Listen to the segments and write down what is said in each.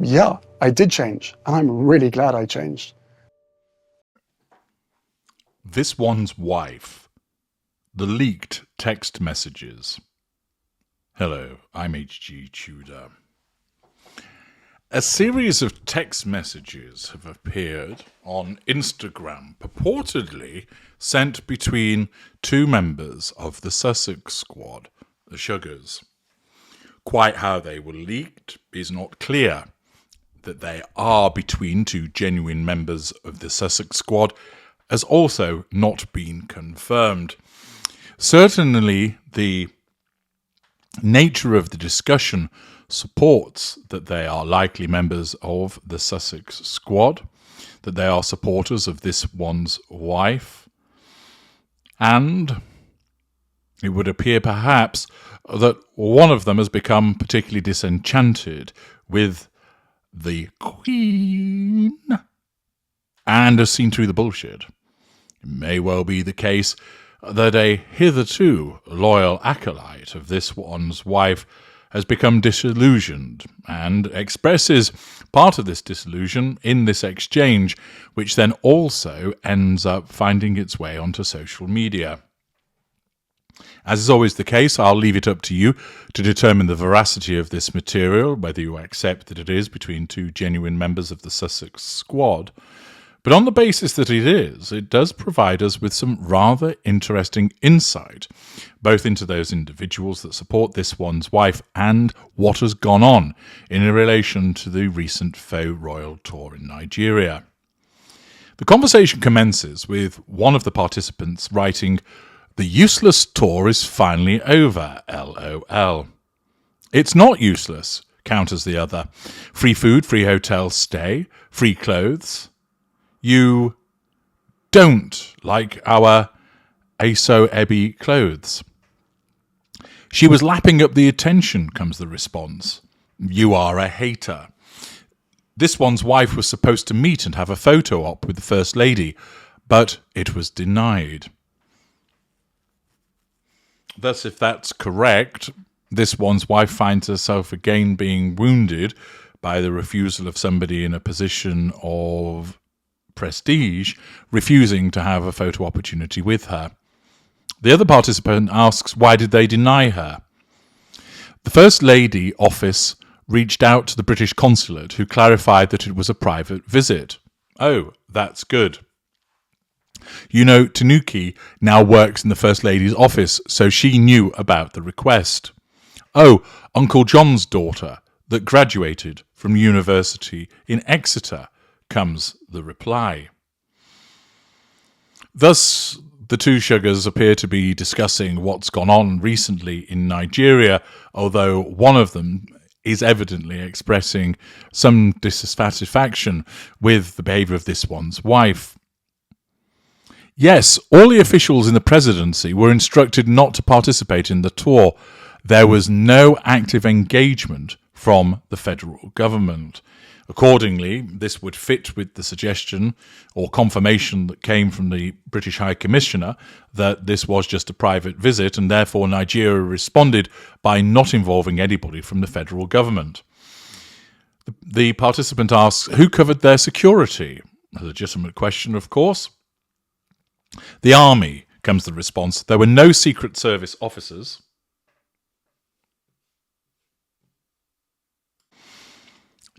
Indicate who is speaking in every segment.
Speaker 1: Yeah, I did change, and I'm really glad I changed.
Speaker 2: This one's wife. The leaked text messages. Hello, I'm H.G. Tudor. A series of text messages have appeared on Instagram, purportedly sent between two members of the Sussex Squad, the Sugars. Quite how they were leaked is not clear. That they are between two genuine members of the Sussex Squad has also not been confirmed. Certainly, the nature of the discussion supports that they are likely members of the Sussex Squad, that they are supporters of this one's wife, and it would appear perhaps that one of them has become particularly disenchanted with the Queen and has seen through the bullshit. It may well be the case that a hitherto loyal acolyte of this one's wife has become disillusioned and expresses part of this disillusion in this exchange, which then also ends up finding its way onto social media. As is always the case, I'll leave it up to you to determine the veracity of this material, whether you accept that it is between two genuine members of the Sussex Squad. But on the basis that it is, it does provide us with some rather interesting insight, both into those individuals that support this one's wife and what has gone on in relation to the recent Faux Royal tour in Nigeria. The conversation commences with one of the participants writing, "The useless tour is finally over, LOL. It's not useless, counters the other. Free food, free hotel stay, free clothes. You don't like our Aso-Ebi clothes." "She was lapping up the attention," comes the response. "You are a hater. This one's wife was supposed to meet and have a photo op with the First Lady, but it was denied." Thus, if that's correct, this one's wife finds herself again being wounded by the refusal of somebody in a position of prestige refusing to have a photo opportunity with her. The other participant asks, why did they deny her? The First Lady office reached out to the British consulate, who clarified that it was a private visit. Oh, that's good. You know, Tanuki now works in the First Lady's office, so she knew about the request. Oh, Uncle John's daughter that graduated from university in Exeter, comes the reply. Thus, the two Sugars appear to be discussing what's gone on recently in Nigeria, although one of them is evidently expressing some dissatisfaction with the behaviour of this one's wife. Yes, all the officials in the presidency were instructed not to participate in the tour. There was no active engagement from the federal government. Accordingly, this would fit with the suggestion or confirmation that came from the British High Commissioner that this was just a private visit, and therefore Nigeria responded by not involving anybody from the federal government. The participant asks, who covered their security? A legitimate question, of course. The army, comes the response. There were no Secret Service officers.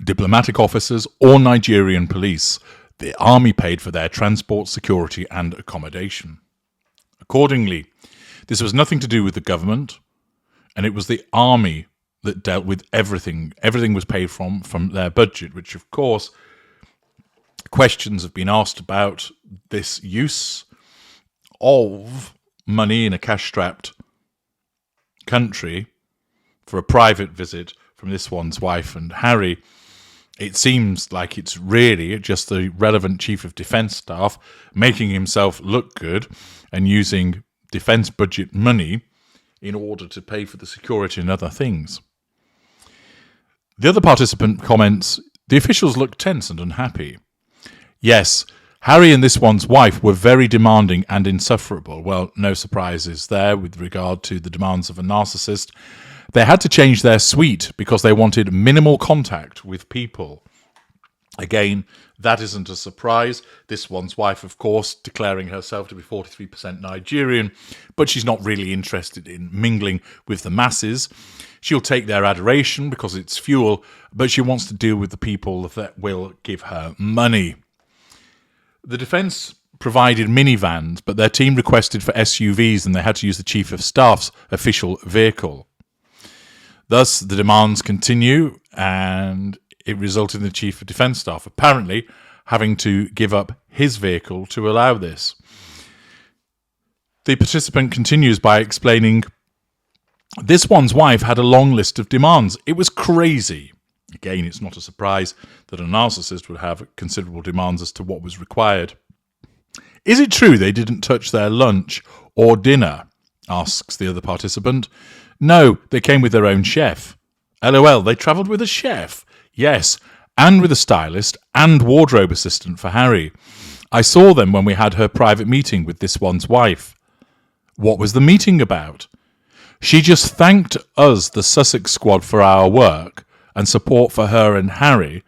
Speaker 2: Diplomatic officers or Nigerian police. The army paid for their transport, security and accommodation. Accordingly, this was nothing to do with the government, and it was the army that dealt with everything. Everything was paid from their budget, which of course questions have been asked about this use of money in a cash-strapped country for a private visit from this one's wife and Harry. It seems like it's really just the relevant chief of defence staff making himself look good and using defence budget money in order to pay for the security and other things. The other participant comments, the officials looked tense and unhappy. Yes, Harry and this one's wife were very demanding and insufferable. Well, no surprises there with regard to the demands of a narcissist. They had to change their suite because they wanted minimal contact with people. Again, that isn't a surprise. This one's wife, of course, declaring herself to be 43% Nigerian, but she's not really interested in mingling with the masses. She'll take their adoration because it's fuel, but she wants to deal with the people that will give her money. The defence provided minivans, but their team requested for SUVs and they had to use the Chief of Staff's official vehicle. Thus, the demands continue, and it resulted in the Chief of Defence Staff apparently having to give up his vehicle to allow this. The participant continues by explaining, this one's wife had a long list of demands. It was crazy. Again, it's not a surprise that a narcissist would have considerable demands as to what was required. Is it true they didn't touch their lunch or dinner? Asks the other participant. No, they came with their own chef. LOL, they travelled with a chef? Yes, and with a stylist and wardrobe assistant for Harry. I saw them when we had her private meeting with this one's wife. What was the meeting about? She just thanked us, the Sussex Squad, for our work and support for her and Harry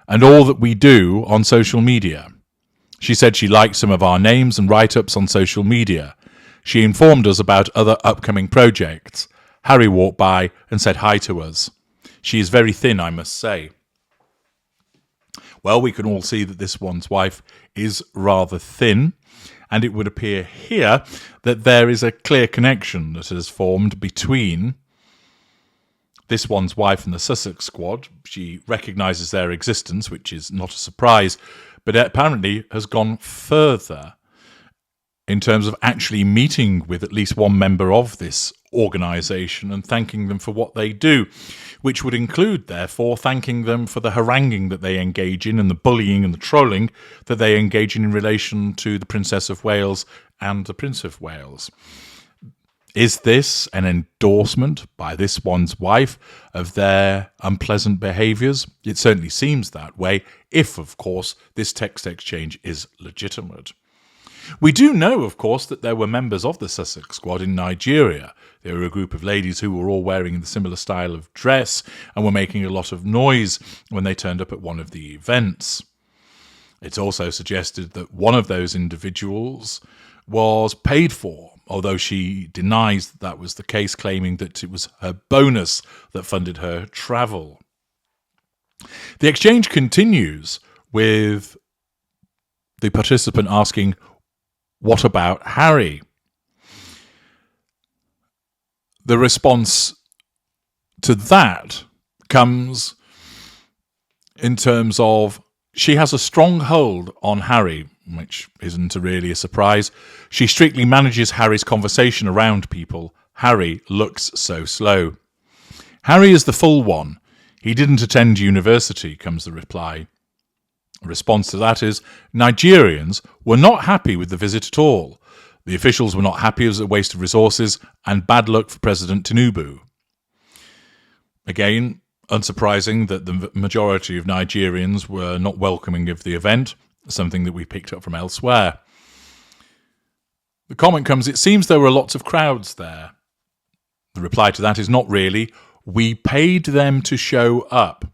Speaker 2: and all that we do on social media. She said she liked some of our names and write-ups on social media. She informed us about other upcoming projects. Harry walked by and said hi to us. She is very thin, I must say. Well, we can all see that this one's wife is rather thin, and it would appear here that there is a clear connection that has formed between this one's wife and the Sussex Squad. She recognises their existence, which is not a surprise, but it apparently has gone further in terms of actually meeting with at least one member of this organisation and thanking them for what they do, which would include, therefore, thanking them for the haranguing that they engage in and the bullying and the trolling that they engage in relation to the Princess of Wales and the Prince of Wales. Is this an endorsement by this one's wife of their unpleasant behaviours? It certainly seems that way, if, of course, this text exchange is legitimate. We do know, of course, that there were members of the Sussex Squad in Nigeria. They were a group of ladies who were all wearing the similar style of dress and were making a lot of noise when they turned up at one of the events. It's also suggested that one of those individuals was paid for, although she denies that was the case, claiming that it was her bonus that funded her travel. The exchange continues with the participant asking, what about Harry? The response to that comes in terms of she has a strong hold on Harry, which isn't really a surprise. She strictly manages Harry's conversation around people. Harry looks so slow. Harry is the full one. He didn't attend university, comes the reply. A response to that is, Nigerians were not happy with the visit at all. The officials were not happy, it was a waste of resources, and bad luck for President Tinubu. Again, unsurprising that the majority of Nigerians were not welcoming of the event, something that we picked up from elsewhere. The comment comes, it seems there were lots of crowds there. The reply to that is not really. We paid them to show up.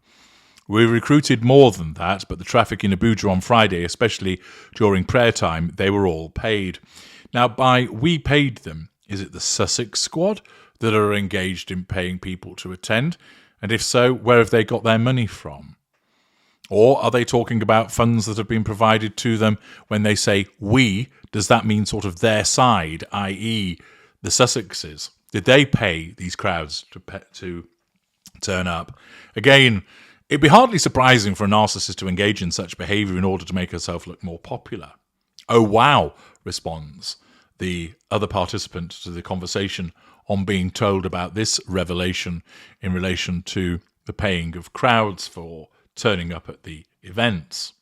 Speaker 2: We recruited more than that, but the traffic in Abuja on Friday, especially during prayer time, they were all paid. Now, by we paid them, is it the Sussex Squad that are engaged in paying people to attend? And if so, where have they got their money from? Or are they talking about funds that have been provided to them when they say we? Does that mean sort of their side, i.e. the Sussexes? Did they pay these crowds to turn up? Again, it'd be hardly surprising for a narcissist to engage in such behaviour in order to make herself look more popular. Oh, wow, responds the other participant to the conversation on being told about this revelation in relation to the paying of crowds for turning up at the events.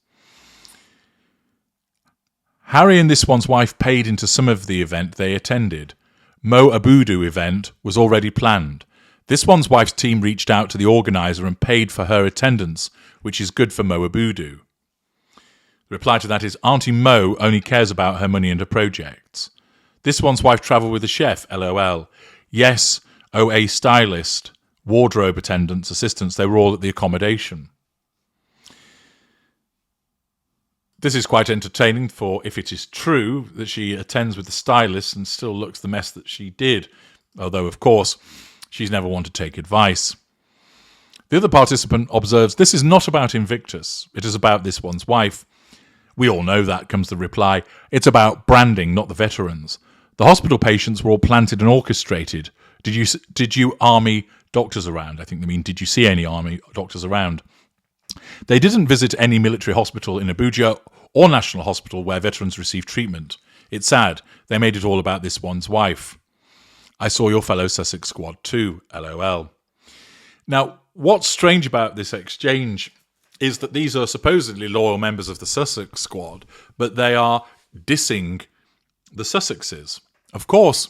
Speaker 2: Harry and this one's wife paid into some of the event they attended. Mo Abudu event was already planned. This one's wife's team reached out to the organiser and paid for her attendance, which is good for Mo Abudu. The reply to that is, Auntie Mo only cares about her money and her projects. This one's wife travelled with a chef, LOL. Yes, OA stylist, wardrobe attendants, assistants, they were all at the accommodation. This is quite entertaining, for if it is true that she attends with the stylist and still looks the mess that she did, although, of course, she's never one to take advice. The other participant observes, this is not about Invictus. It is about this one's wife. We all know that, comes the reply. It's about branding, not the veterans. The hospital patients were all planted and orchestrated. Did you army doctors around? I think they mean, did you see any army doctors around? They didn't visit any military hospital in Abuja or national hospital where veterans receive treatment. It's sad. They made it all about this one's wife. I saw your fellow Sussex Squad too, LOL. Now, what's strange about this exchange is that these are supposedly loyal members of the Sussex Squad, but they are dissing the Sussexes. Of course,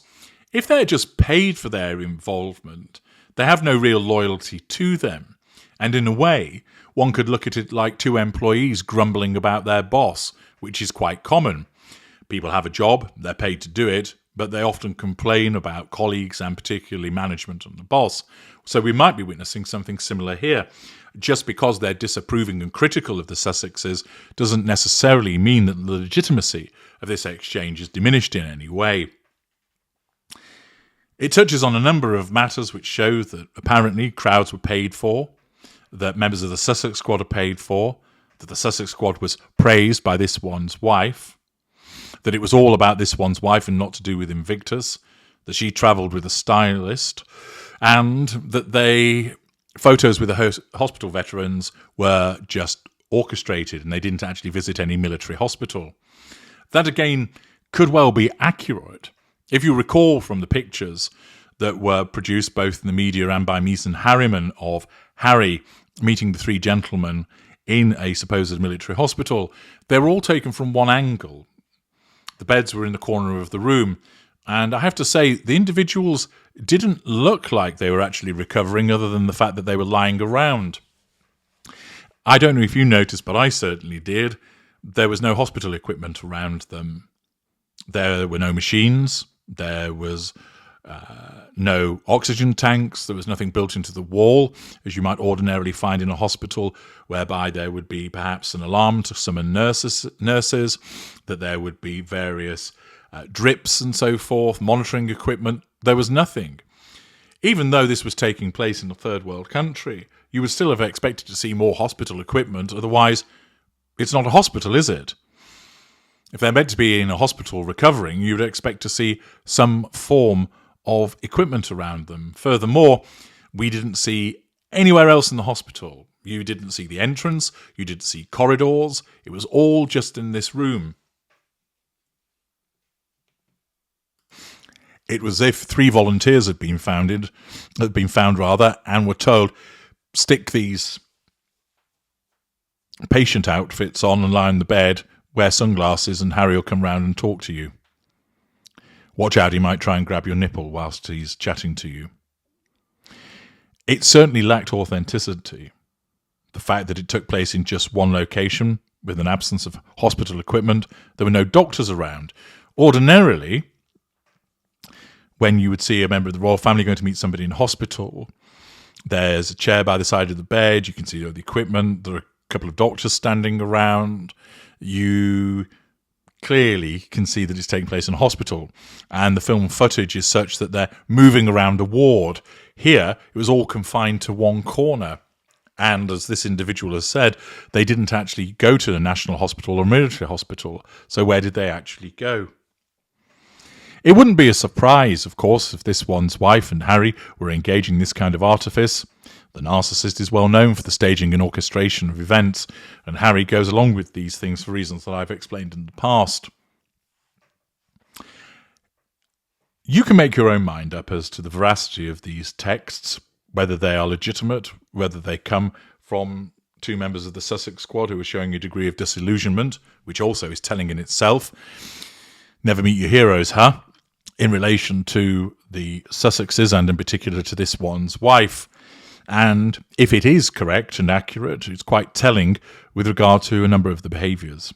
Speaker 2: if they're just paid for their involvement, they have no real loyalty to them. And in a way, one could look at it like two employees grumbling about their boss, which is quite common. People have a job, they're paid to do it, but they often complain about colleagues and particularly management and the boss. So we might be witnessing something similar here. Just because they're disapproving and critical of the Sussexes doesn't necessarily mean that the legitimacy of this exchange is diminished in any way. It touches on a number of matters which show that apparently crowds were paid for, that members of the Sussex Squad are paid for, that the Sussex Squad was praised by this one's wife, that it was all about this one's wife and not to do with Invictus, that she travelled with a stylist, and that photos with the hospital veterans were just orchestrated and they didn't actually visit any military hospital. That, again, could well be accurate. If you recall from the pictures that were produced both in the media and by Meeson Harriman of Harry meeting the three gentlemen in a supposed military hospital, they were all taken from one angle. The beds were in the corner of the room, and I have to say, the individuals didn't look like they were actually recovering, other than the fact that they were lying around. I don't know if you noticed, but I certainly did. There was no hospital equipment around them. There were no machines. There was no oxygen tanks. There was nothing built into the wall, as you might ordinarily find in a hospital, whereby there would be perhaps an alarm to summon nurses, that there would be various drips and so forth, monitoring equipment. There was nothing. Even though this was taking place in a third world country, you would still have expected to see more hospital equipment. Otherwise, it's not a hospital, is it? If they're meant to be in a hospital recovering, you would expect to see some form of equipment around them. Furthermore, we didn't see anywhere else in the hospital. You didn't see the entrance. You didn't see corridors. It was all just in this room. It was as if 3 volunteers had been found, and were told, stick these patient outfits on and lie on the bed, wear sunglasses, and Harry will come round and talk to you. Watch out, he might try and grab your nipple whilst he's chatting to you. It certainly lacked authenticity. The fact that it took place in just one location, with an absence of hospital equipment, there were no doctors around. Ordinarily, when you would see a member of the royal family going to meet somebody in hospital, there's a chair by the side of the bed, you can see the equipment, there are a couple of doctors standing around, you clearly can see that it's taking place in a hospital, and the film footage is such that they're moving around a ward. Here, it was all confined to one corner, and as this individual has said, they didn't actually go to the national hospital or military hospital, so where did they actually go? It wouldn't be a surprise, of course, if this one's wife and Harry were engaging this kind of artifice. The Narcissist is well known for the staging and orchestration of events, and Harry goes along with these things for reasons that I've explained in the past. You can make your own mind up as to the veracity of these texts, whether they are legitimate, whether they come from 2 members of the Sussex Squad who are showing a degree of disillusionment, which also is telling in itself. Never meet your heroes, huh? In relation to the Sussexes, and in particular to this one's wife. And if it is correct and accurate, it's quite telling with regard to a number of the behaviours.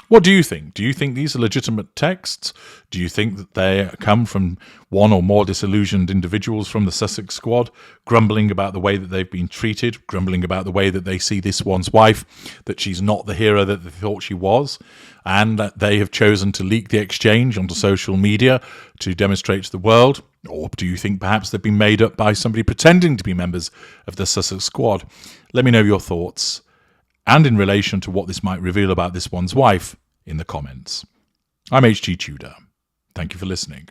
Speaker 2: What do you think? Do you think these are legitimate texts? Do you think that they come from one or more disillusioned individuals from the Sussex Squad, grumbling about the way that they've been treated, grumbling about the way that they see this one's wife, that she's not the hero that they thought she was, and that they have chosen to leak the exchange onto social media to demonstrate to the world? Or do you think perhaps they've been made up by somebody pretending to be members of the Sussex Squad? Let me know your thoughts, and in relation to what this might reveal about this one's wife, in the comments. I'm H.G. Tudor. Thank you for listening.